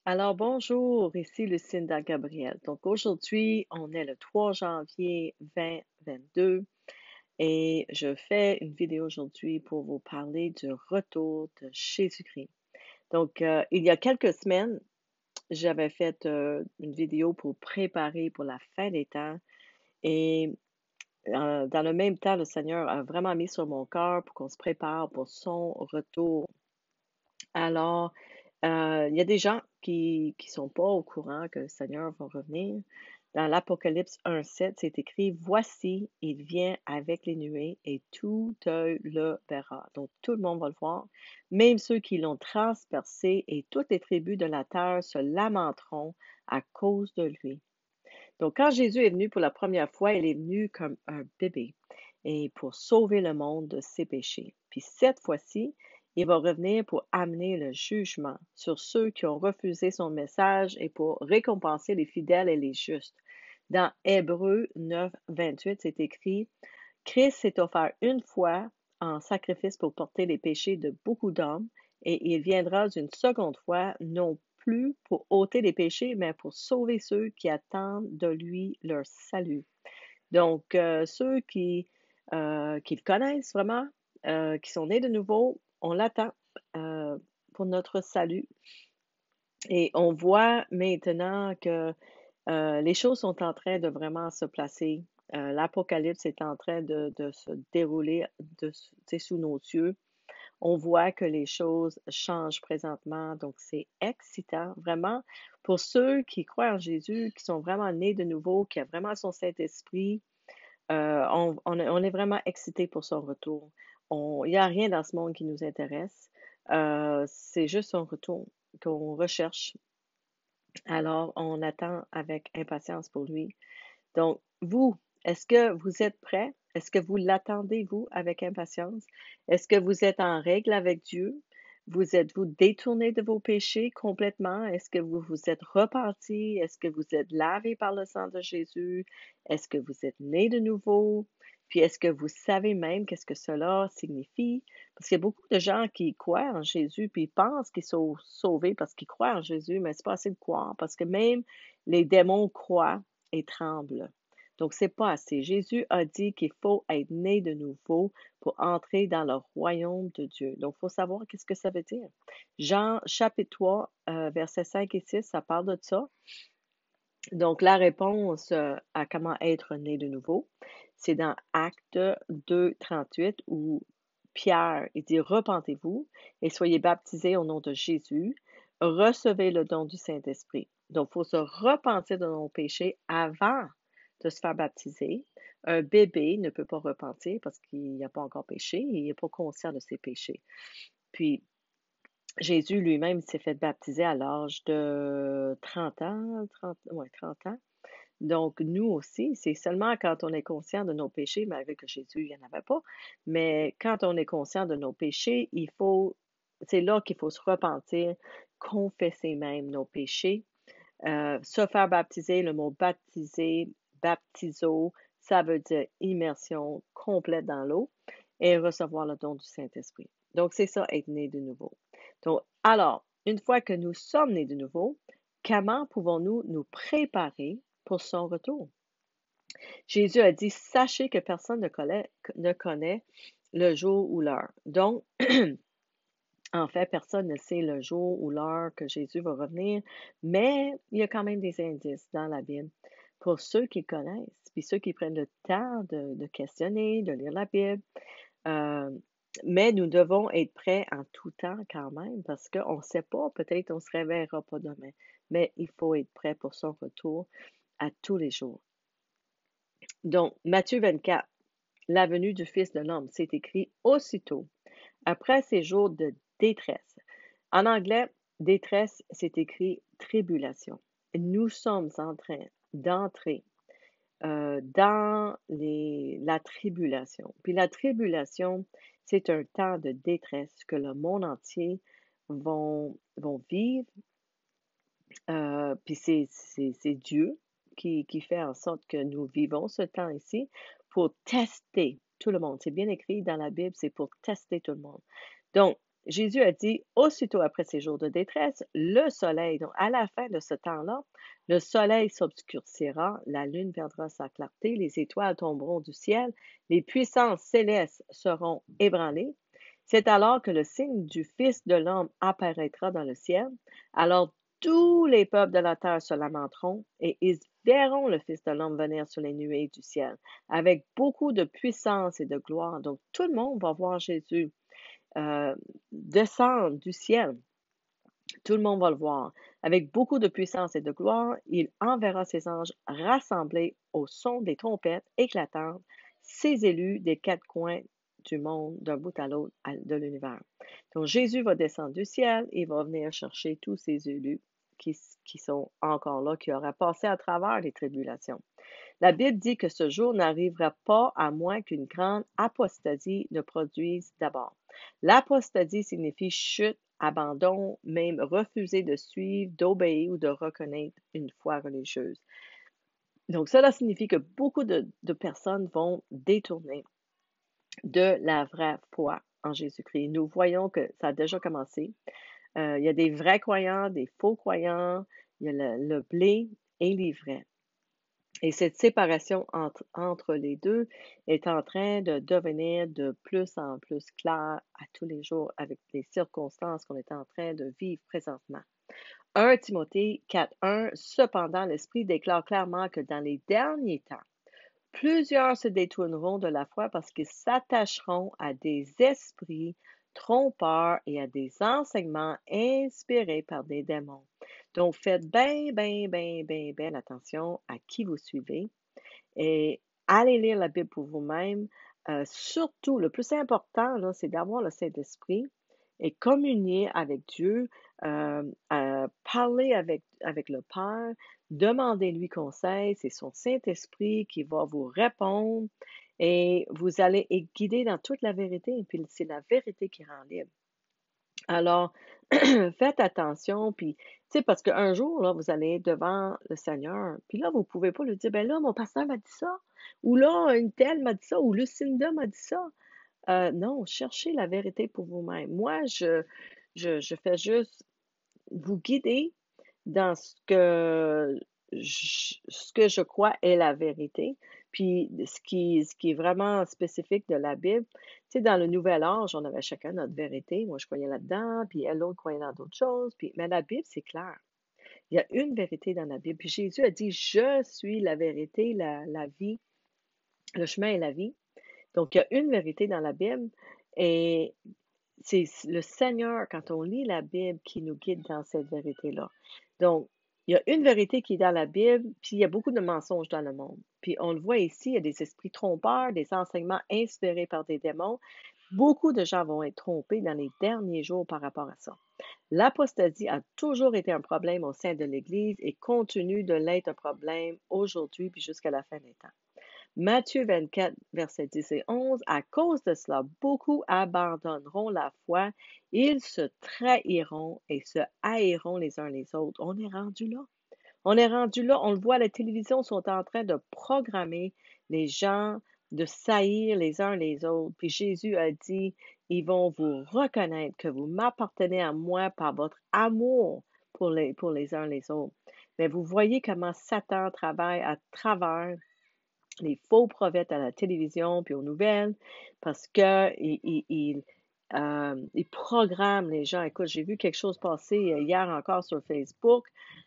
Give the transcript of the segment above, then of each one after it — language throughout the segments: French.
Alors bonjour, ici Lucinda Gabriel. Donc aujourd'hui, on est le 3 janvier 2022 et je fais une vidéo aujourd'hui pour vous parler du retour de Jésus-Christ. Donc il y a quelques semaines, j'avais fait une vidéo pour préparer pour la fin des temps et dans le même temps, le Seigneur a vraiment mis sur mon cœur pour qu'on se prépare pour son retour. Alors, il y a des gens qui sont pas au courant que le Seigneur va revenir. Dans l'Apocalypse 1:7, c'est écrit: «Voici, il vient avec les nuées et tout œil le verra». Donc tout le monde va le voir, même ceux qui l'ont transpercé et toutes les tribus de la terre se lamenteront à cause de lui. Donc quand Jésus est venu pour la première fois, il est venu comme un bébé et pour sauver le monde de ses péchés. Puis cette fois-ci, il va revenir pour amener le jugement sur ceux qui ont refusé son message et pour récompenser les fidèles et les justes. Dans Hébreux 9:28, c'est écrit: Christ s'est offert une fois en sacrifice pour porter les péchés de beaucoup d'hommes, et il viendra une seconde fois, non plus pour ôter les péchés, mais pour sauver ceux qui attendent de lui leur salut. Donc, ceux qui le connaissent vraiment, qui sont nés de nouveau, on l'attend euh, pour notre salut. Et on voit maintenant que les choses sont en train de vraiment se placer. L'Apocalypse est en train de se dérouler sous nos yeux. On voit que les choses changent présentement, donc c'est excitant, vraiment. Pour ceux qui croient en Jésus, qui sont vraiment nés de nouveau, qui ont vraiment son Saint-Esprit, on est vraiment excités pour son retour. Il n'y a rien dans ce monde qui nous intéresse. C'est juste son retour qu'on recherche. Alors, on attend avec impatience pour lui. Donc, vous, est-ce que vous êtes prêts? Est-ce que vous l'attendez, vous, avec impatience? Est-ce que vous êtes en règle avec Dieu? Vous êtes-vous détourné de vos péchés complètement? Est-ce que vous vous êtes repenti? Est-ce que vous êtes lavé par le sang de Jésus? Est-ce que vous êtes né de nouveau? Puis est-ce que vous savez même qu'est-ce que cela signifie? Parce qu'il y a beaucoup de gens qui croient en Jésus, puis ils pensent qu'ils sont sauvés parce qu'ils croient en Jésus, mais c'est pas assez de croire, parce que même les démons croient et tremblent. Donc, c'est pas assez. Jésus a dit qu'il faut être né de nouveau pour entrer dans le royaume de Dieu. Donc, il faut savoir qu'est-ce que ça veut dire. Jean chapitre 3, versets 5 et 6, ça parle de ça. Donc, la réponse à comment être né de nouveau, c'est dans Actes 2, 38, où Pierre, il dit: Repentez-vous et soyez baptisés au nom de Jésus, recevez le don du Saint-Esprit. Donc, il faut se repentir de nos péchés avant de se faire baptiser. Un bébé ne peut pas repentir parce qu'il n'a pas encore péché, il n'est pas conscient de ses péchés. Puis, Jésus lui-même s'est fait baptiser à l'âge de 30 ans, 30, ouais, 30 ans. Donc, nous aussi, c'est seulement quand on est conscient de nos péchés, malgré que Jésus, il n'y en avait pas, mais quand on est conscient de nos péchés, c'est là qu'il faut se repentir, confesser même nos péchés, se faire baptiser. Le mot baptiser, baptizo, ça veut dire immersion complète dans l'eau et recevoir le don du Saint-Esprit. Donc, c'est ça, être né de nouveau. Donc, alors, une fois que nous sommes nés de nouveau, comment pouvons-nous nous préparer pour son retour? Jésus a dit: Sachez que personne ne connaît le jour ou l'heure. Donc, en fait, personne ne sait le jour ou l'heure que Jésus va revenir, mais il y a quand même des indices dans la Bible pour ceux qui connaissent, puis ceux qui prennent le temps de questionner, de lire la Bible. Euh, mais nous devons être prêts en tout temps quand même, parce qu'on ne sait pas, peut-être on ne se réveillera pas demain, mais il faut être prêt pour son retour à tous les jours. Donc, Matthieu 24, la venue du Fils de l'homme, c'est écrit aussitôt, après ces jours de détresse. En anglais, détresse, c'est écrit tribulation. Nous sommes en train d'entrer dans la tribulation. Puis la tribulation, c'est un temps de détresse que le monde entier vont vivre. Puis c'est Dieu qui fait en sorte que nous vivons ce temps ici pour tester tout le monde. C'est bien écrit dans la Bible, c'est pour tester tout le monde. Donc, Jésus a dit, aussitôt après ces jours de détresse, le soleil, donc à la fin de ce temps-là, le soleil s'obscurcira, la lune perdra sa clarté, les étoiles tomberont du ciel, les puissances célestes seront ébranlées. C'est alors que le signe du Fils de l'homme apparaîtra dans le ciel. Alors tous les peuples de la terre se lamenteront et ils verront le Fils de l'homme venir sur les nuées du ciel avec beaucoup de puissance et de gloire. Donc tout le monde va voir Jésus descendre du ciel. Tout le monde va le voir. Avec beaucoup de puissance et de gloire, il enverra ses anges rassemblés au son des trompettes éclatantes, ses élus des quatre coins du monde, d'un bout à l'autre de l'univers. Donc Jésus va descendre du ciel et va venir chercher tous ses élus qui sont encore là, qui auraient passé à travers les tribulations. La Bible dit que ce jour n'arrivera pas à moins qu'une grande apostasie ne produise d'abord. L'apostasie signifie chute, abandon, même refuser de suivre, d'obéir ou de reconnaître une foi religieuse. Donc, cela signifie que beaucoup de personnes vont détourner de la vraie foi en Jésus-Christ. Nous voyons que ça a déjà commencé. Il y a des vrais croyants, des faux croyants, il y a le blé et les vrais. Et cette séparation entre les deux est en train de devenir de plus en plus claire à tous les jours avec les circonstances qu'on est en train de vivre présentement. 1 Timothée 4.1, cependant, l'Esprit déclare clairement que dans les derniers temps, plusieurs se détourneront de la foi parce qu'ils s'attacheront à des esprits trompeurs et à des enseignements inspirés par des démons. Donc, faites bien attention à qui vous suivez et allez lire la Bible pour vous-même. Surtout, le plus important, là, c'est d'avoir le Saint-Esprit et communier avec Dieu, parler avec le Père, demandez-lui conseil, c'est son Saint-Esprit qui va vous répondre et vous allez être guidé dans toute la vérité, et puis c'est la vérité qui rend libre. Alors, faites attention, puis, tu sais, parce qu'un jour, là, vous allez être devant le Seigneur, puis là, vous ne pouvez pas lui dire, ben là, mon pasteur m'a dit ça, ou là, une telle m'a dit ça, ou Lucinda m'a dit ça. Non, cherchez la vérité pour vous-même. Moi, je fais juste vous guider dans ce que je crois est la vérité. Puis ce qui est vraiment spécifique de la Bible, tu sais, dans le Nouvel Âge, on avait chacun notre vérité. Moi, je croyais là-dedans, puis elle, l'autre croyait dans d'autres choses. Puis, mais la Bible, c'est clair. Il y a une vérité dans la Bible. Puis Jésus a dit, je suis la vérité, la vie, le chemin et la vie. Donc, il y a une vérité dans la Bible. Et c'est le Seigneur, quand on lit la Bible, qui nous guide dans cette vérité-là. Donc, il y a une vérité qui est dans la Bible, puis il y a beaucoup de mensonges dans le monde. Puis on le voit ici, il y a des esprits trompeurs, des enseignements inspirés par des démons. Beaucoup de gens vont être trompés dans les derniers jours par rapport à ça. L'apostasie a toujours été un problème au sein de l'Église et continue de l'être un problème aujourd'hui puis jusqu'à la fin des temps. Matthieu 24, versets 10 et 11, à cause de cela, beaucoup abandonneront la foi, ils se trahiront et se haïront les uns les autres. On est rendu là. On est rendu là, on le voit à la télévision, ils sont en train de programmer les gens de s'haïr les uns les autres. Puis Jésus a dit, ils vont vous reconnaître que vous m'appartenez à moi par votre amour pour les uns les autres. Mais vous voyez comment Satan travaille à travers les faux prophètes à la télévision puis aux nouvelles parce que il programme les gens. Écoute, j'ai vu quelque chose passer hier encore sur Facebook.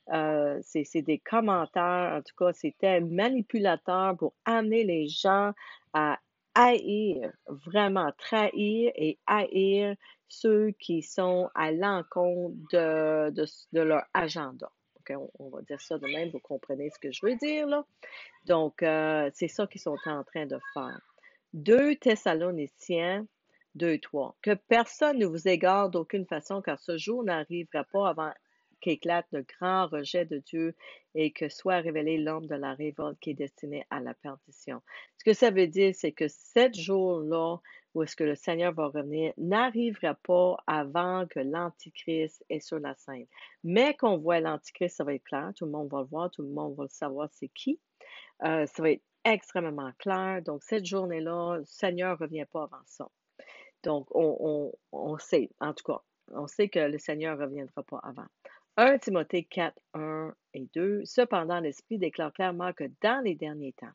C'est des commentaires, en tout cas, c'était manipulateur pour amener les gens à haïr, vraiment trahir et haïr ceux qui sont à l'encontre de leur agenda. OK, on va dire ça de même, vous comprenez ce que je veux dire, là. Donc, c'est ça qu'ils sont en train de faire. 2 Thessaloniciens 2.3. Que personne ne vous égare d'aucune façon, car ce jour n'arrivera pas avant qu'éclate le grand rejet de Dieu et que soit révélé l'homme de la révolte qui est destiné à la perdition. Ce que ça veut dire, c'est que ce jour-là, où est-ce que le Seigneur va revenir, n'arrivera pas avant que l'Antichrist est sur la scène. Mais qu'on voit l'Antichrist, ça va être clair, tout le monde va le voir, tout le monde va le savoir c'est qui. Ça va être extrêmement clair. Donc, cette journée-là, le Seigneur ne revient pas avant ça. Donc, on sait, en tout cas, on sait que le Seigneur ne reviendra pas avant. 1 Timothée 4, 1 et 2. Cependant, l'Esprit déclare clairement que dans les derniers temps,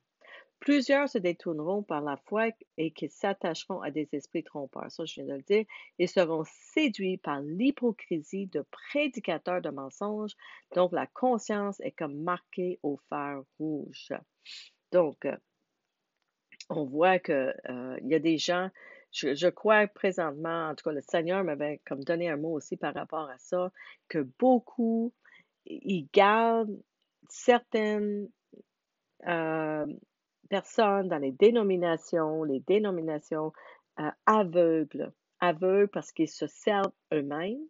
plusieurs se détourneront par la foi et qu'ils s'attacheront à des esprits trompeurs. Ça, je viens de le dire. Ils seront séduits par l'hypocrisie de prédicateurs de mensonges. Donc, la conscience est comme marquée au fer rouge. Donc, on voit que il y a des gens, je crois présentement, en tout cas, le Seigneur m'avait comme donné un mot aussi par rapport à ça, que beaucoup, ils gardent certaines euh, personnes dans les dénominations aveugles parce qu'ils se servent eux-mêmes.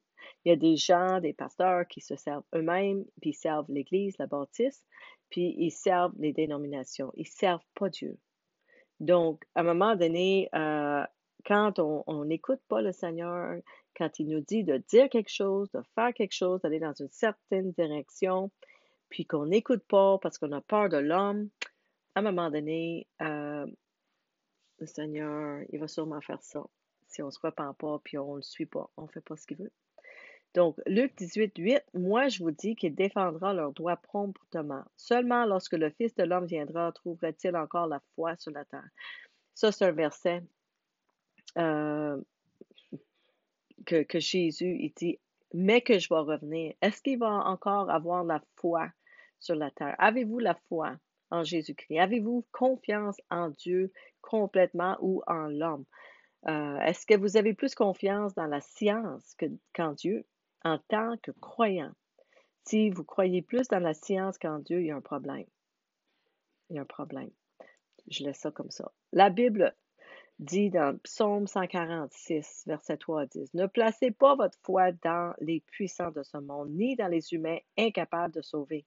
Il y a des gens, des pasteurs qui se servent eux-mêmes, puis ils servent l'Église, la baptiste, puis ils servent les dénominations. Ils ne servent pas Dieu. Donc, à un moment donné, quand on n'écoute pas le Seigneur, quand il nous dit de dire quelque chose, de faire quelque chose, d'aller dans une certaine direction, puis qu'on n'écoute pas parce qu'on a peur de l'homme, à un moment donné, le Seigneur, il va sûrement faire ça. Si on ne se repent pas, puis on ne le suit pas, on ne fait pas ce qu'il veut. Donc, Luc 18, 8, moi je vous dis qu'il défendra leurs droits promptement. Seulement lorsque le Fils de l'homme viendra, trouverait-il encore la foi sur la terre. Ça, c'est un verset euh, que Jésus, il dit, mais que je vais revenir. Est-ce qu'il va encore avoir la foi sur la terre? Avez-vous la foi en Jésus-Christ? Avez-vous confiance en Dieu complètement ou en l'homme? Est-ce que vous avez plus confiance dans la science qu'en Dieu en tant que croyant? Si vous croyez plus dans la science qu'en Dieu, il y a un problème. Il y a un problème. Je laisse ça comme ça. La Bible dit dans Psaume 146, verset 3 à 10, ne placez pas votre foi dans les puissants de ce monde, ni dans les humains incapables de sauver.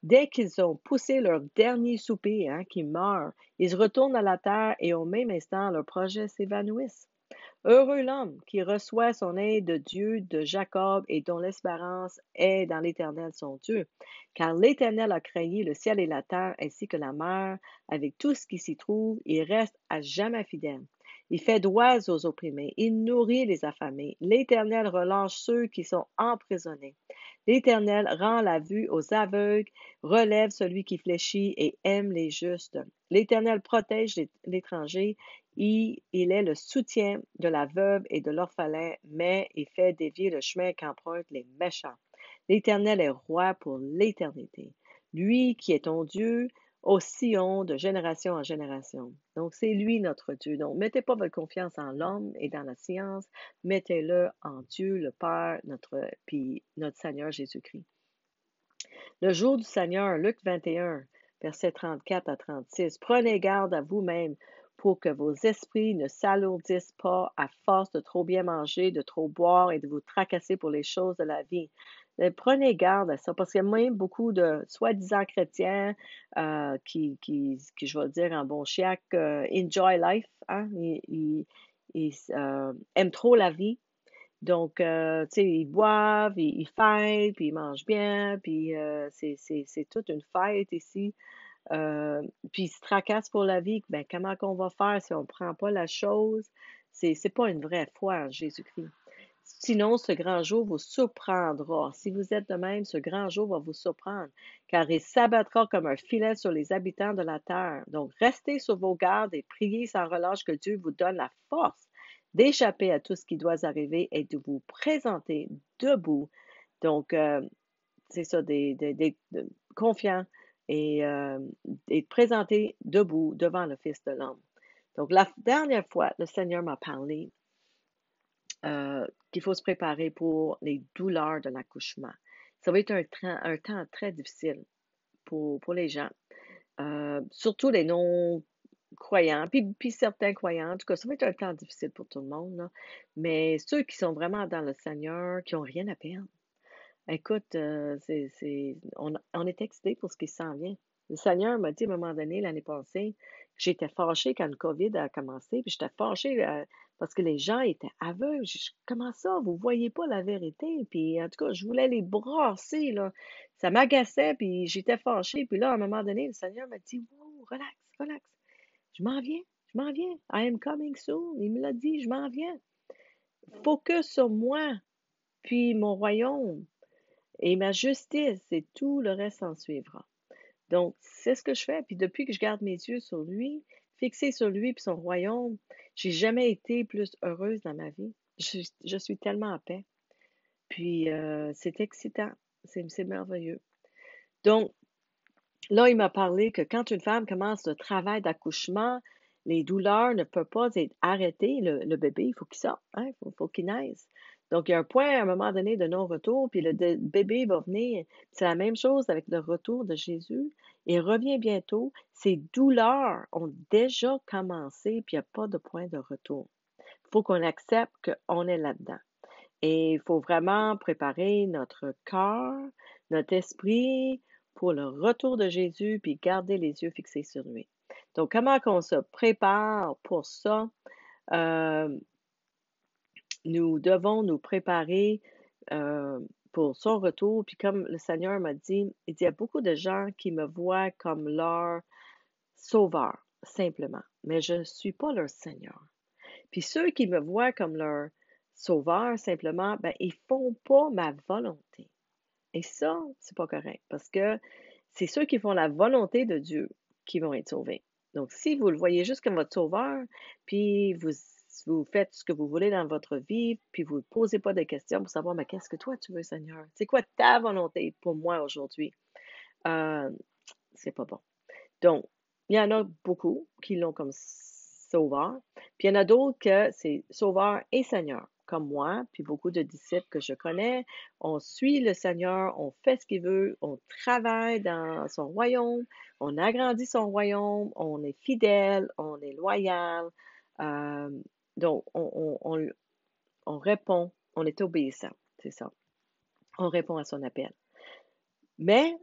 Dès qu'ils ont poussé leur dernier soupir, qui meurt, ils retournent à la terre et au même instant, leurs projets s'évanouissent. Heureux l'homme qui reçoit son aide de Dieu, de Jacob, et dont l'espérance est dans l'Éternel son Dieu. Car l'Éternel a créé le ciel et la terre ainsi que la mer, avec tout ce qui s'y trouve, il reste à jamais fidèle. Il fait droit aux opprimés, il nourrit les affamés. L'Éternel relâche ceux qui sont emprisonnés. L'Éternel rend la vue aux aveugles, relève celui qui fléchit et aime les justes. L'Éternel protège l'étranger, il est le soutien de la veuve et de l'orphelin, mais il fait dévier le chemin qu'empruntent les méchants. L'Éternel est roi pour l'éternité. Lui qui est ton Dieu, au Sion de génération en génération. Donc, c'est lui notre Dieu. Donc, mettez pas votre confiance en l'homme et dans la science, mettez-le en Dieu, le Père, puis notre Seigneur Jésus-Christ. Le jour du Seigneur, Luc 21, versets 34 à 36. Prenez garde à vous-même pour que vos esprits ne s'alourdissent pas à force de trop bien manger, de trop boire et de vous tracasser pour les choses de la vie. Prenez garde à ça, parce qu'il y a même beaucoup de soi-disant chrétiens qui, je vais dire en bon chiac, enjoy life, hein? Ils aiment trop la vie. Donc, tu sais, ils boivent, ils fêtent, puis ils mangent bien, puis c'est toute une fête ici. Euh, Puis ils se tracassent pour la vie. Ben, comment qu'on va faire si on ne prend pas la chose? C'est pas une vraie foi en Jésus-Christ. Sinon, ce grand jour vous surprendra. Si vous êtes de même, ce grand jour va vous surprendre, car il s'abattra comme un filet sur les habitants de la terre. Donc, restez sur vos gardes et priez sans relâche que Dieu vous donne la force d'échapper à tout ce qui doit arriver et de vous présenter debout. Donc, c'est ça, confiants et de présenter debout devant le Fils de l'homme. Donc, la dernière fois, le Seigneur m'a parlé qu'il faut se préparer pour les douleurs de l'accouchement. Ça va être un temps très difficile pour les gens, surtout les non-croyants, puis certains croyants. En tout cas, ça va être un temps difficile pour tout le monde, là. Mais ceux qui sont vraiment dans le Seigneur, qui n'ont rien à perdre, écoute, on est excités pour ce qui s'en vient. Le Seigneur m'a dit à un moment donné, l'année passée, que j'étais fâchée quand le COVID a commencé, puis j'étais fâchée parce que les gens étaient aveugles. Comment ça, vous voyez pas la vérité? Puis en tout cas, je voulais les brasser, là. Ça m'agaçait, puis j'étais fâchée. Puis là, à un moment donné, le Seigneur m'a dit, wow, relax, relax. Je m'en viens. Je m'en viens. I am coming soon. Il me l'a dit, je m'en viens. Focus sur moi, puis mon royaume et ma justice, et tout le reste s'en suivra. Donc, c'est ce que je fais. Puis depuis que je garde mes yeux sur lui, fixés sur lui puis son royaume, j'ai jamais été plus heureuse dans ma vie. Je suis tellement en paix. Puis, c'est excitant. C'est merveilleux. Donc, là, il m'a parlé que quand une femme commence le travail d'accouchement, les douleurs ne peuvent pas être arrêtées. Le bébé, il faut qu'il sorte, hein, faut qu'il naisse. Donc, il y a un point à un moment donné de non-retour, puis bébé va venir. C'est la même chose avec le retour de Jésus. Il revient bientôt. Ces douleurs ont déjà commencé, puis il n'y a pas de point de retour. Il faut qu'on accepte qu'on est là-dedans. Et il faut vraiment préparer notre cœur, notre esprit pour le retour de Jésus, puis garder les yeux fixés sur lui. Donc, comment qu'on se prépare pour ça? Euh, nous devons nous préparer pour son retour. Puis comme le Seigneur m'a dit, il dit, il y a beaucoup de gens qui me voient comme leur sauveur, simplement. Mais je ne suis pas leur Seigneur. Puis ceux qui me voient comme leur sauveur, simplement, ben, ils font pas ma volonté. Et ça, c'est pas correct parce que c'est ceux qui font la volonté de Dieu qui vont être sauvés. Donc, si vous le voyez juste comme votre sauveur, puis vous faites ce que vous voulez dans votre vie, puis vous ne posez pas de questions pour savoir, mais qu'est-ce que toi tu veux, Seigneur? C'est quoi ta volonté pour moi aujourd'hui? Euh, c'est pas bon. Donc, il y en a beaucoup qui l'ont comme sauveur, puis il y en a d'autres que c'est sauveur et Seigneur, comme moi, puis beaucoup de disciples que je connais. On suit le Seigneur, on fait ce qu'il veut, on travaille dans son royaume, on agrandit son royaume, on est fidèle, on est loyal. Euh, donc, on répond, on est obéissant, c'est ça. On répond à son appel. Mais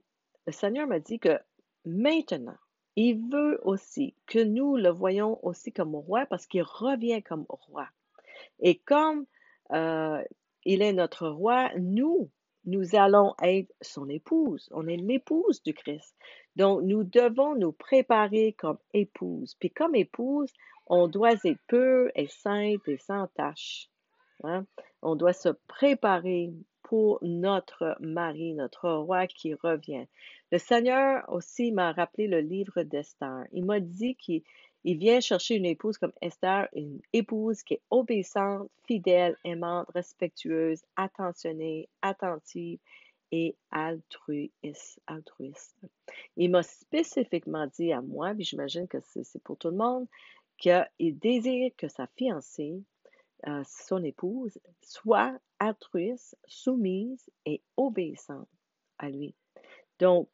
le Seigneur m'a dit que maintenant, il veut aussi que nous le voyons aussi comme roi parce qu'il revient comme roi. Et comme euh, il est notre roi, nous allons être son épouse. On est l'épouse du Christ. Donc, nous devons nous préparer comme épouse. Puis comme épouse, on doit être pure et sainte et sans tache. Hein? On doit se préparer pour notre mari, notre roi qui revient. Le Seigneur aussi m'a rappelé le livre d'Esther. Il m'a dit qu'il vient chercher une épouse comme Esther, une épouse qui est obéissante, fidèle, aimante, respectueuse, attentionnée, attentive et altruiste. Il m'a spécifiquement dit à moi, puis j'imagine que c'est pour tout le monde, qu'il désire que sa fiancée son épouse soit altruiste, soumise et obéissante à lui. Donc,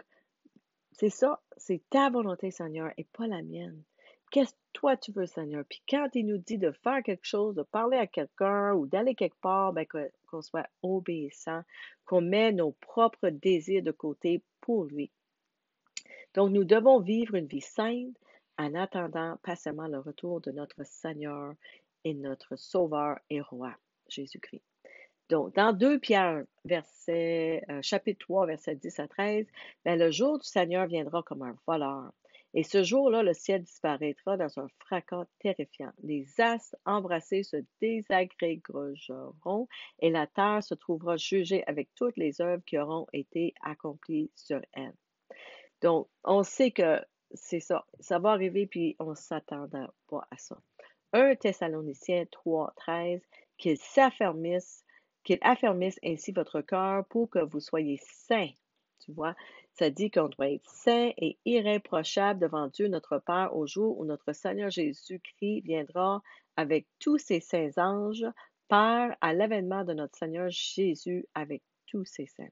c'est ça, c'est ta volonté, Seigneur, et pas la mienne. Qu'est-ce que toi tu veux, Seigneur? Puis quand il nous dit de faire quelque chose, de parler à quelqu'un ou d'aller quelque part, ben, qu'on soit obéissant, qu'on met nos propres désirs de côté pour lui. Donc, nous devons vivre une vie sainte en attendant patiemment le retour de notre Seigneur et notre Sauveur et Roi, Jésus-Christ. Donc, dans 2 Pierre, chapitre 3, versets 10 à 13, ben, le jour du Seigneur viendra comme un voleur. Et ce jour-là, le ciel disparaîtra dans un fracas terrifiant. Les astres embrassés se désagrégeront et la terre se trouvera jugée avec toutes les œuvres qui auront été accomplies sur elle. Donc, on sait que c'est ça. Ça va arriver, puis on ne s'attendait pas à ça. 1 Thessaloniciens 3, 13, qu'il affermisse ainsi votre cœur pour que vous soyez saints. Tu vois, ça dit qu'on doit être saint et irréprochable devant Dieu notre Père au jour où notre Seigneur Jésus-Christ viendra avec tous ses saints anges, Père, à l'avènement de notre Seigneur Jésus avec tous ses saints.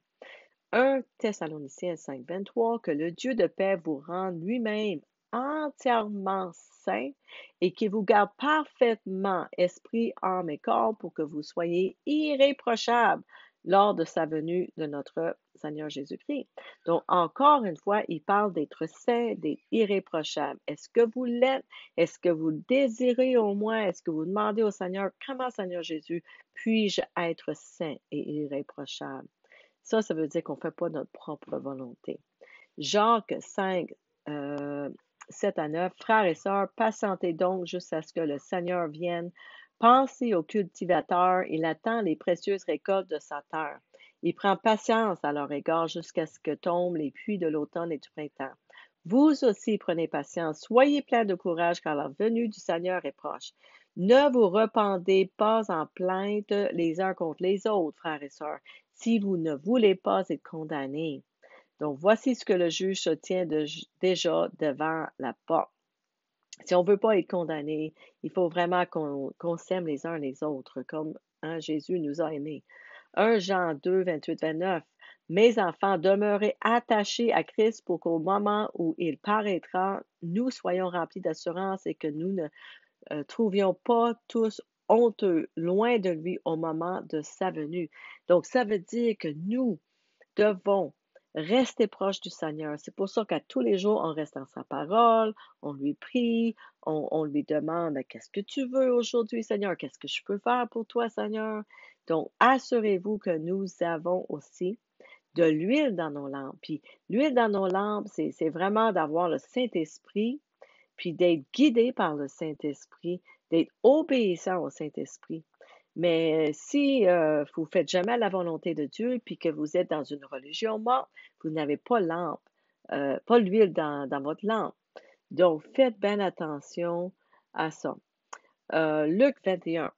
1 Thessaloniciens 5, 23, que le Dieu de paix vous rende lui-même entièrement saint et qu'il vous garde parfaitement esprit, âme et corps pour que vous soyez irréprochables lors de sa venue de notre Seigneur Jésus-Christ. Donc, encore une fois, il parle d'être saint, d'être irréprochable. Est-ce que vous l'êtes? Est-ce que vous le désirez au moins? Est-ce que vous demandez au Seigneur, comment Seigneur Jésus, puis-je être saint et irréprochable? Ça veut dire qu'on ne fait pas notre propre volonté. Jacques 5, 7 à 9. Frères et sœurs, patientez donc jusqu'à ce que le Seigneur vienne. Pensez au cultivateur, il attend les précieuses récoltes de sa terre. Il prend patience à leur égard jusqu'à ce que tombent les pluies de l'automne et du printemps. Vous aussi prenez patience, soyez pleins de courage car la venue du Seigneur est proche. Ne vous rependez pas en plainte les uns contre les autres, frères et sœurs, si vous ne voulez pas être condamnés. Donc, voici ce que le juge se tient déjà devant la porte. Si on ne veut pas être condamné, il faut vraiment qu'on s'aime les uns les autres, comme Jésus nous a aimés. 1 Jean 2, 28, 29. Mes enfants, demeurez attachés à Christ pour qu'au moment où il paraîtra, nous soyons remplis d'assurance et que nous ne trouvions pas tous honteux, loin de lui au moment de sa venue. Donc, ça veut dire que nous devons rester proches du Seigneur. C'est pour ça qu'à tous les jours, on reste dans sa parole, on lui prie, on lui demande, qu'est-ce que tu veux aujourd'hui, Seigneur? Qu'est-ce que je peux faire pour toi, Seigneur? Donc, assurez-vous que nous avons aussi de l'huile dans nos lampes. Puis, l'huile dans nos lampes, c'est vraiment d'avoir le Saint-Esprit, puis d'être guidé par le Saint-Esprit, d'être obéissant au Saint-Esprit. Mais si vous ne faites jamais la volonté de Dieu, puis que vous êtes dans une religion morte, vous n'avez pas pas l'huile dans votre lampe. Donc, faites bien attention à ça. Luc 21,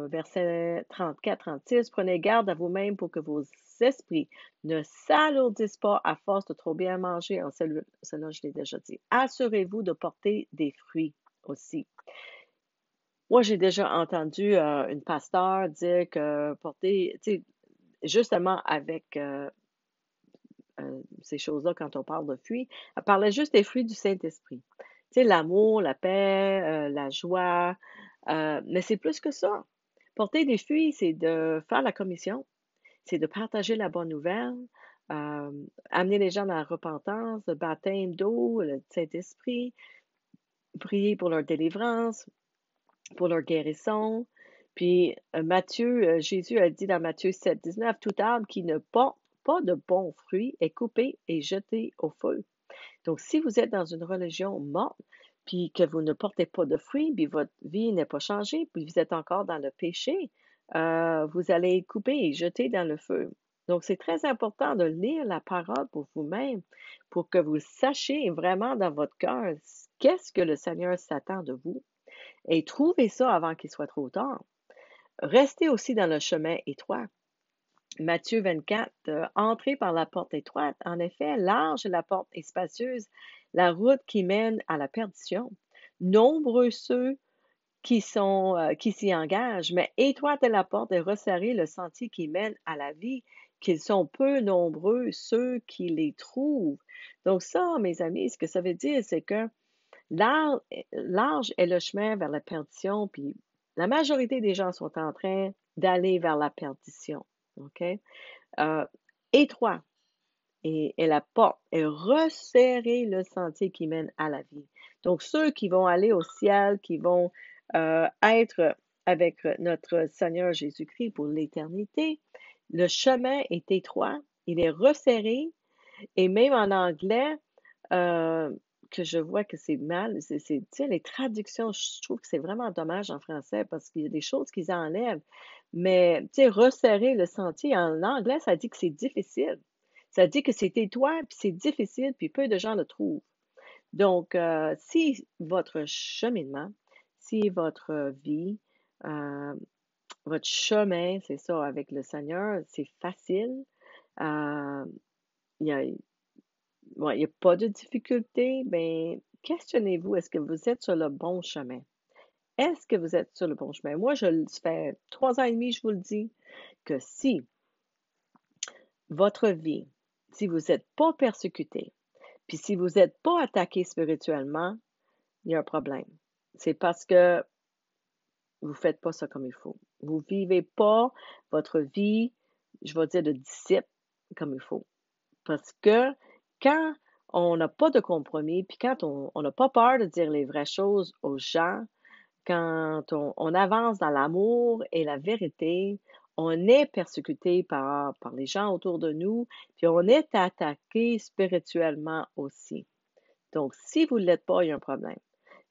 versets 34-36, prenez garde à vous-même pour que vos esprits ne s'alourdissent pas à force de trop bien manger. Cela, je l'ai déjà dit. Assurez-vous de porter des fruits aussi. Moi, j'ai déjà entendu une pasteur dire que porter, tu sais, justement avec ces choses-là, quand on parle de fruits, elle parlait juste des fruits du Saint-Esprit. Tu sais, l'amour, la paix, la joie, mais c'est plus que ça. Porter des fruits, c'est de faire la commission, c'est de partager la bonne nouvelle, euh, amener les gens dans la repentance, le baptême d'eau, le Saint-Esprit, prier pour leur délivrance, pour leur guérison. Puis Jésus a dit dans Matthieu 7, 19, toute arbre qui ne porte pas de bons fruits est coupée et jetée au feu. Donc, si vous êtes dans une religion morte, puis que vous ne portez pas de fruits, puis votre vie n'est pas changée, puis vous êtes encore dans le péché, vous allez être coupé et jeté dans le feu. Donc, c'est très important de lire la parole pour vous-même, pour que vous sachiez vraiment dans votre cœur qu'est-ce que le Seigneur s'attend de vous. Et trouvez ça avant qu'il soit trop tard. Restez aussi dans le chemin étroit. Matthieu 24, entrez par la porte étroite. En effet, large est la porte et spacieuse, la route qui mène à la perdition. Nombreux ceux qui s'y engagent, mais étroite est la porte et resserré le sentier qui mène à la vie, qu'ils sont peu nombreux ceux qui les trouvent. Donc ça, mes amis, ce que ça veut dire, c'est que large est le chemin vers la perdition, puis la majorité des gens sont en train d'aller vers la perdition. OK? Étroit et la porte est resserré le sentier qui mène à la vie. Donc, ceux qui vont aller au ciel, qui vont être avec notre Seigneur Jésus-Christ pour l'éternité, le chemin est étroit, il est resserré, et même en anglais, que je vois que c'est mal, tu sais, les traductions, je trouve que c'est vraiment dommage en français parce qu'il y a des choses qu'ils enlèvent. Mais, tu sais, resserrer le sentier, en anglais, ça dit que c'est difficile. Ça dit que c'est étroit, puis c'est difficile, puis peu de gens le trouvent. Donc, si votre cheminement, si votre vie, euh, votre chemin, c'est ça, avec le Seigneur, c'est facile, euh, il y a, ouais, il n'y a pas de difficulté, ben, questionnez-vous, est-ce que vous êtes sur le bon chemin? Est-ce que vous êtes sur le bon chemin? Moi, ça fait 3 ans et demi, je vous le dis, que si votre vie, si vous n'êtes pas persécuté, puis si vous n'êtes pas attaqué spirituellement, il y a un problème. C'est parce que vous ne faites pas ça comme il faut. Vous ne vivez pas votre vie, je vais dire, de disciple comme il faut. Parce que quand on n'a pas de compromis, puis quand on n'a pas peur de dire les vraies choses aux gens, quand on avance dans l'amour et la vérité, on est persécuté par les gens autour de nous, puis on est attaqué spirituellement aussi. Donc, si vous ne l'êtes pas, il y a un problème.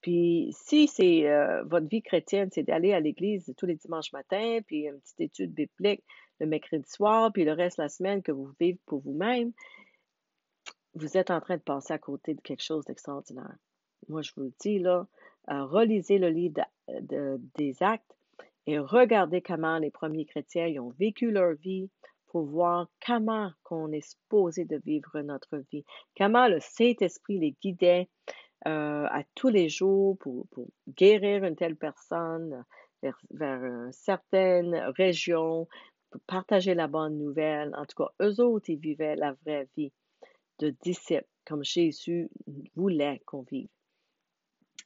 Puis, si c'est votre vie chrétienne, c'est d'aller à l'église tous les dimanches matins, puis une petite étude biblique le mercredi soir, puis le reste de la semaine que vous vivez pour vous-même, vous êtes en train de passer à côté de quelque chose d'extraordinaire. Moi, je vous le dis, là, relisez le livre des Actes et regardez comment les premiers chrétiens ils ont vécu leur vie pour voir comment qu'on est supposé de vivre notre vie, comment le Saint-Esprit les guidait à tous les jours pour guérir une telle personne vers une certaine région, pour partager la bonne nouvelle. En tout cas, eux autres, ils vivaient la vraie vie de disciples, comme Jésus voulait qu'on vive.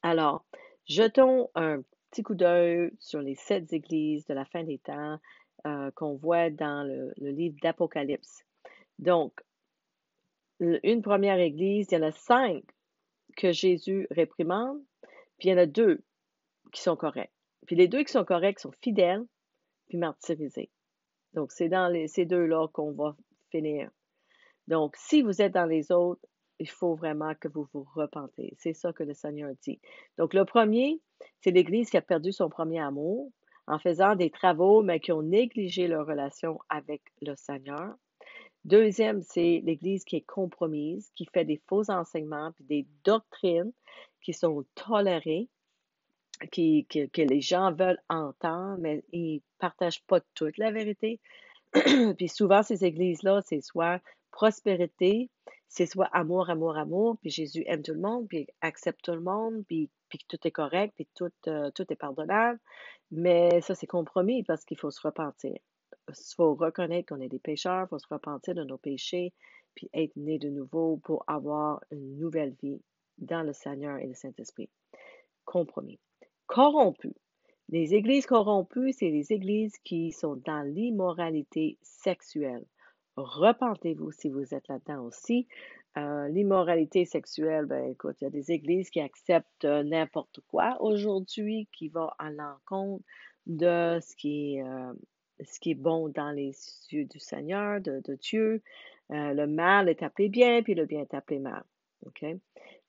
Alors, jetons un petit coup d'œil sur les 7 églises de la fin des temps qu'on voit dans le livre d'Apocalypse. Donc, une première église, il y en a 5 que Jésus réprimande, puis il y en a 2 qui sont corrects. Puis les 2 qui sont corrects sont fidèles, puis martyrisés. Donc, c'est dans ces 2-là qu'on va finir. Donc, si vous êtes dans les autres, il faut vraiment que vous vous repentez. C'est ça que le Seigneur dit. Donc, le premier, c'est l'Église qui a perdu son premier amour en faisant des travaux, mais qui ont négligé leur relation avec le Seigneur. Deuxième, c'est l'Église qui est compromise, qui fait des faux enseignements, puis des doctrines qui sont tolérées, que les gens veulent entendre, mais ils ne partagent pas toute la vérité. Puis souvent, ces églises-là, c'est soit prospérité, c'est soit amour, amour, amour, puis Jésus aime tout le monde, puis accepte tout le monde, puis que tout est correct, puis tout est pardonnable. Mais ça, c'est compromis parce qu'il faut se repentir. Il faut reconnaître qu'on est des pécheurs, il faut se repentir de nos péchés, puis être né de nouveau pour avoir une nouvelle vie dans le Seigneur et le Saint-Esprit. Compromis. Corrompu. Les églises corrompues, c'est les églises qui sont dans l'immoralité sexuelle. Repentez-vous si vous êtes là-dedans aussi. L'immoralité sexuelle, ben écoute, il y a des églises qui acceptent n'importe quoi aujourd'hui, qui vont à l'encontre de ce qui est bon dans les yeux du Seigneur, de Dieu. Le mal est appelé bien, puis le bien est appelé mal. OK?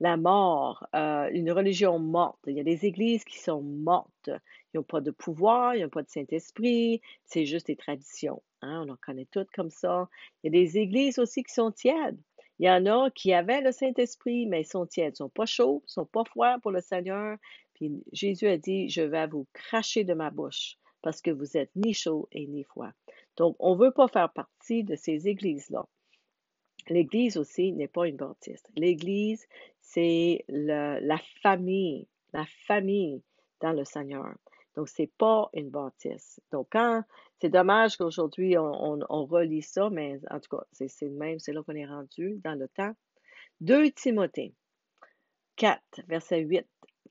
La mort, une religion morte. Il y a des églises qui sont mortes. Ils n'ont pas de pouvoir, ils n'ont pas de Saint-Esprit, c'est juste des traditions. Hein? On en connaît toutes comme ça. Il y a des églises aussi qui sont tièdes. Il y en a qui avaient le Saint-Esprit, mais ils sont tièdes. Ils ne sont pas chauds, ils ne sont pas froids pour le Seigneur. Puis Jésus a dit, je vais vous cracher de ma bouche parce que vous êtes ni chaud et ni froid. Donc, on ne veut pas faire partie de ces églises-là. L'Église aussi n'est pas une baptiste. L'Église, c'est la famille dans le Seigneur. Donc, c'est pas une baptiste. Donc, c'est dommage qu'aujourd'hui, on relit ça, mais en tout cas, c'est le même, c'est là qu'on est rendu dans le temps. 2 Timothée 4, verset 8.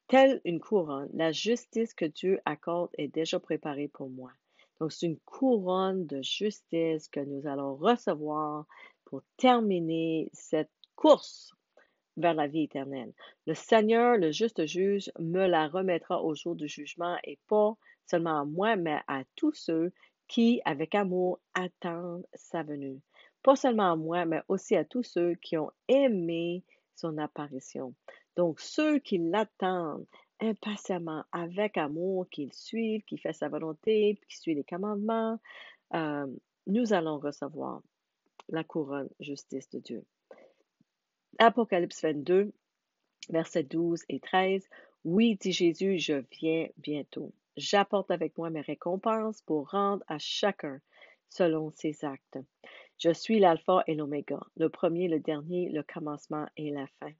Telle une couronne, la justice que Dieu accorde est déjà préparée pour moi. Donc, c'est une couronne de justice que nous allons recevoir pour terminer cette course vers la vie éternelle. Le Seigneur, le juste juge, me la remettra au jour du jugement et pas seulement à moi, mais à tous ceux qui, avec amour, attendent sa venue. Pas seulement à moi, mais aussi à tous ceux qui ont aimé son apparition. Donc, ceux qui l'attendent impatiemment, avec amour, qui le suivent, qui fait sa volonté, qui suivent les commandements, euh, nous allons recevoir la couronne justice de Dieu. Apocalypse 22, versets 12 et 13. Oui, dit Jésus, je viens bientôt. J'apporte avec moi mes récompenses pour rendre à chacun selon ses actes. Je suis l'alpha et l'oméga, le premier, le dernier, le commencement et la fin.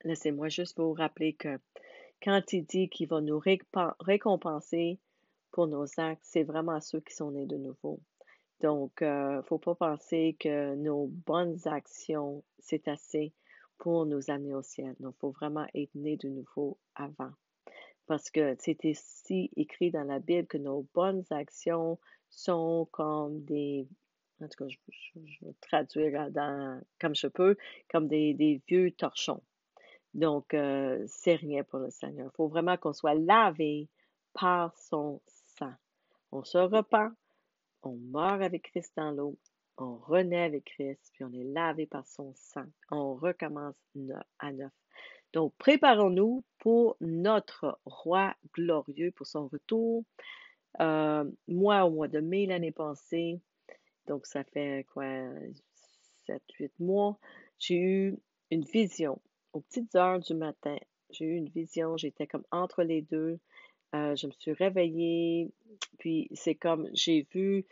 Laissez-moi juste vous rappeler que quand il dit qu'il va nous récompenser pour nos actes, c'est vraiment ceux qui sont nés de nouveau. Donc, il ne faut pas penser que nos bonnes actions, c'est assez pour nous amener au ciel. Donc, il faut vraiment être né de nouveau avant. Parce que c'est ici écrit dans la Bible que nos bonnes actions sont comme des, en tout cas, je vais traduire comme je peux, comme des vieux torchons. Donc, c'est rien pour le Seigneur. Il faut vraiment qu'on soit lavé par son sang. On se repent, on meurt avec Christ dans l'eau, on renaît avec Christ, puis on est lavé par son sang. On recommence à neuf. Donc, préparons-nous pour notre roi glorieux, pour son retour. Moi, au mois de mai l'année passée, donc ça fait quoi, 7, 8 mois, j'ai eu une vision. Aux petites heures du matin, j'ai eu une vision, j'étais comme entre les deux. Je me suis réveillée, puis c'est comme j'ai vu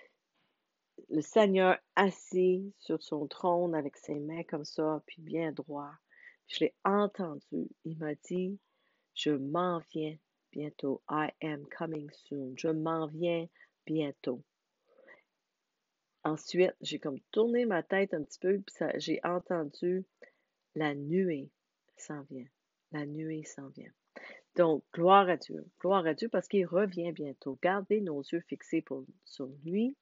le Seigneur assis sur son trône avec ses mains comme ça, puis bien droit. Je l'ai entendu. Il m'a dit, je m'en viens bientôt. I am coming soon. Je m'en viens bientôt. Ensuite, j'ai comme tourné ma tête un petit peu, puis j'ai entendu la nuée s'en vient. La nuée s'en vient. Donc, gloire à Dieu parce qu'il revient bientôt. Gardez nos yeux fixés sur lui.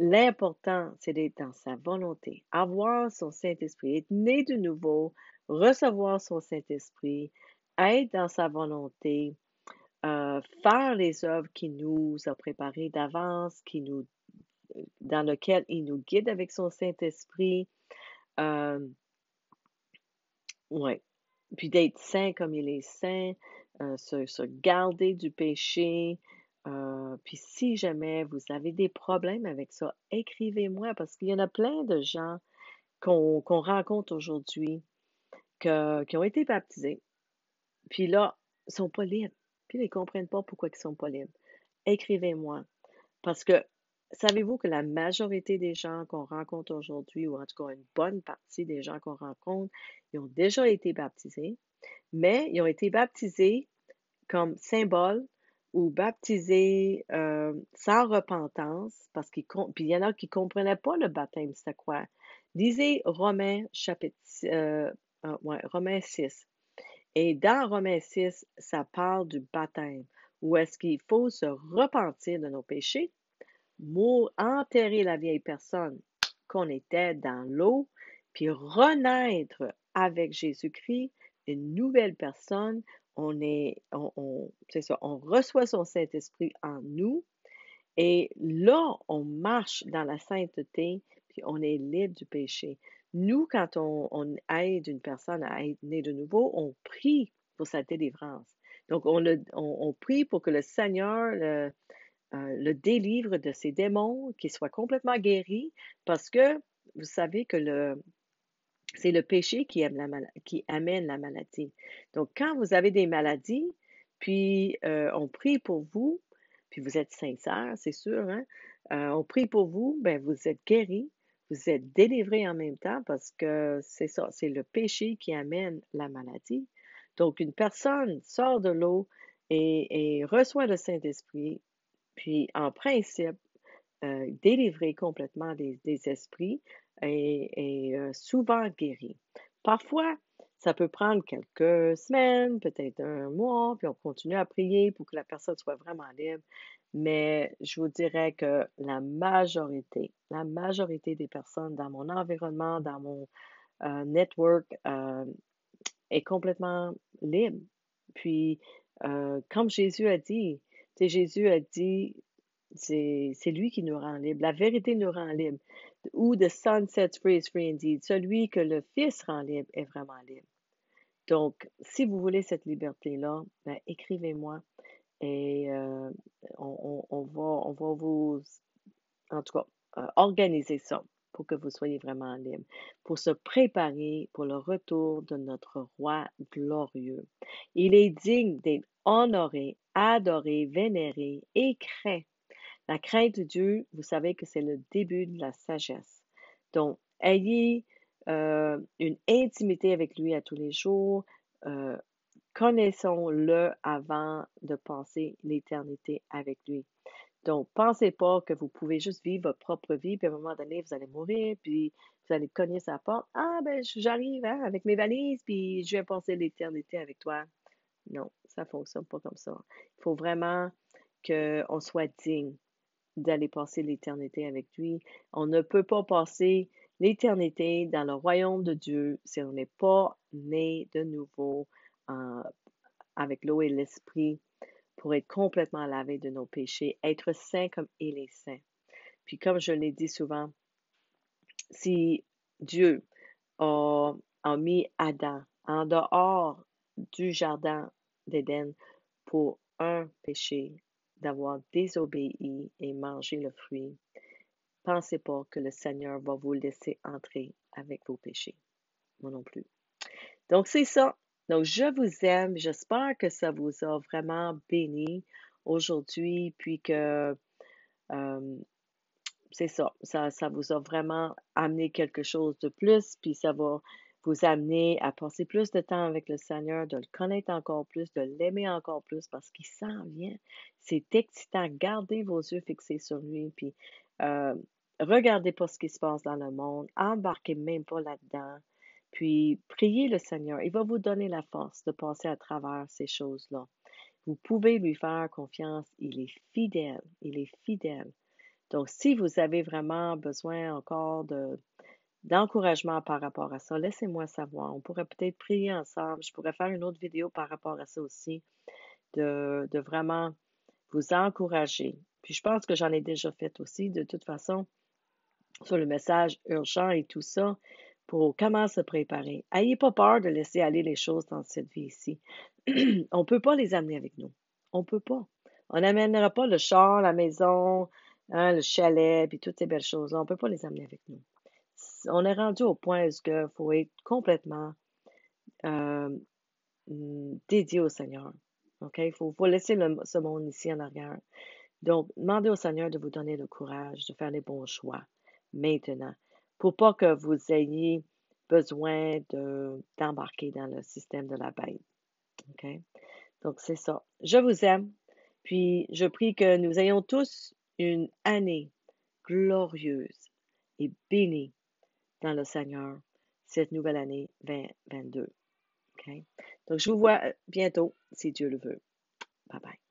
L'important, c'est d'être dans sa volonté, avoir son Saint-Esprit, être né de nouveau, recevoir son Saint-Esprit, être dans sa volonté, faire les œuvres qu'il nous a préparées d'avance, dans lesquelles il nous guide avec son Saint-Esprit. Euh, ouais. Puis d'être saint comme il est saint, se garder du péché. Puis si jamais vous avez des problèmes avec ça, écrivez-moi parce qu'il y en a plein de gens qu'on rencontre aujourd'hui qui ont été baptisés. Puis là, ils sont pas libres. Puis ils ne comprennent pas pourquoi ils sont pas libres. Écrivez-moi. Parce que savez-vous que la majorité des gens qu'on rencontre aujourd'hui, ou en tout cas une bonne partie des gens qu'on rencontre, ils ont déjà été baptisés, mais ils ont été baptisés comme symbole ou baptisés sans repentance, puis il y en a qui ne comprenaient pas le baptême, c'était quoi. Lisez Romains chapitre Romains 6. Et dans Romains 6, ça parle du baptême, où est-ce qu'il faut se repentir de nos péchés, enterrer la vieille personne qu'on était dans l'eau, puis renaître avec Jésus-Christ, une nouvelle personne. C'est ça, on reçoit son Saint-Esprit en nous, et là, on marche dans la sainteté, puis on est libre du péché. Nous, quand on aide une personne à être née de nouveau, on prie pour sa délivrance. Donc, on prie pour que le Seigneur le délivre de ses démons, qu'il soit complètement guéri, parce que vous savez que c'est le péché qui amène la maladie. Donc, quand vous avez des maladies, puis on prie pour vous, puis vous êtes sincère, c'est sûr, hein? On prie pour vous, ben vous êtes guéri, vous êtes délivré en même temps parce que c'est ça, c'est le péché qui amène la maladie. Donc, une personne sort de l'eau et reçoit le Saint-Esprit, puis en principe, délivré complètement des esprits et souvent guéri. Parfois, ça peut prendre quelques semaines, peut-être un mois, puis on continue à prier pour que la personne soit vraiment libre. Mais je vous dirais que la majorité des personnes dans mon environnement, dans mon network, est complètement libre. Puis, comme Jésus a dit, tu sais, Jésus a dit, c'est lui qui nous rend libre. La vérité nous rend libre. Who the Son sets free is free indeed. Celui que le Fils rend libre est vraiment libre. Donc, si vous voulez cette liberté-là, ben, écrivez-moi et on va vous, en tout cas, organiser ça pour que vous soyez vraiment libre, pour se préparer pour le retour de notre roi glorieux. Il est digne d'être honoré, adoré, vénéré et craint. La crainte de Dieu, vous savez que c'est le début de la sagesse. Donc, ayez une intimité avec lui à tous les jours. Euh, Connaissons-le avant de penser l'éternité avec lui. Donc, pensez pas que vous pouvez juste vivre votre propre vie, puis à un moment donné, vous allez mourir, puis vous allez cogner sa porte. Ah, ben, j'arrive hein, avec mes valises, puis je vais passer l'éternité avec toi. Non, ça ne fonctionne pas comme ça. Il faut vraiment qu'on soit digne d'aller passer l'éternité avec lui. On ne peut pas passer l'éternité dans le royaume de Dieu si on n'est pas né de nouveau avec l'eau et l'esprit pour être complètement lavé de nos péchés, être saint comme il est saint. Puis comme je l'ai dit souvent, si Dieu a mis Adam en dehors du jardin d'Éden pour un péché, d'avoir désobéi et mangé le fruit, pensez pas que le Seigneur va vous laisser entrer avec vos péchés. Moi non plus. Donc, c'est ça. Donc, je vous aime. J'espère que ça vous a vraiment béni aujourd'hui, puis que c'est ça. Ça vous a vraiment amené quelque chose de plus, puis ça va vous amener à passer plus de temps avec le Seigneur, de le connaître encore plus, de l'aimer encore plus parce qu'il s'en vient. C'est excitant. Gardez vos yeux fixés sur lui, puis euh, regardez pas ce qui se passe dans le monde. Embarquez même pas là-dedans. Puis priez le Seigneur. Il va vous donner la force de passer à travers ces choses-là. Vous pouvez lui faire confiance. Il est fidèle. Il est fidèle. Donc, si vous avez vraiment besoin encore d'encouragement par rapport à ça, laissez-moi savoir. On pourrait peut-être prier ensemble. Je pourrais faire une autre vidéo par rapport à ça aussi, de vraiment vous encourager. Puis je pense que j'en ai déjà fait aussi, de toute façon, sur le message urgent et tout ça, pour comment se préparer. Ayez pas peur de laisser aller les choses dans cette vie-ci. On ne peut pas les amener avec nous. On ne peut pas. On n'amènera pas le char, la maison, hein, le chalet, puis toutes ces belles choses. On ne peut pas les amener avec nous. On est rendu au point où il faut être complètement euh, dédié au Seigneur. OK? Il faut laisser ce monde ici en arrière. Donc, demandez au Seigneur de vous donner le courage de faire les bons choix maintenant, pour pas que vous ayez besoin d'embarquer dans le système de la bête. OK? Donc, c'est ça. Je vous aime. Puis, je prie que nous ayons tous une année glorieuse et bénie dans le Seigneur, cette nouvelle année 2022. OK? Donc, je vous vois bientôt, si Dieu le veut. Bye bye.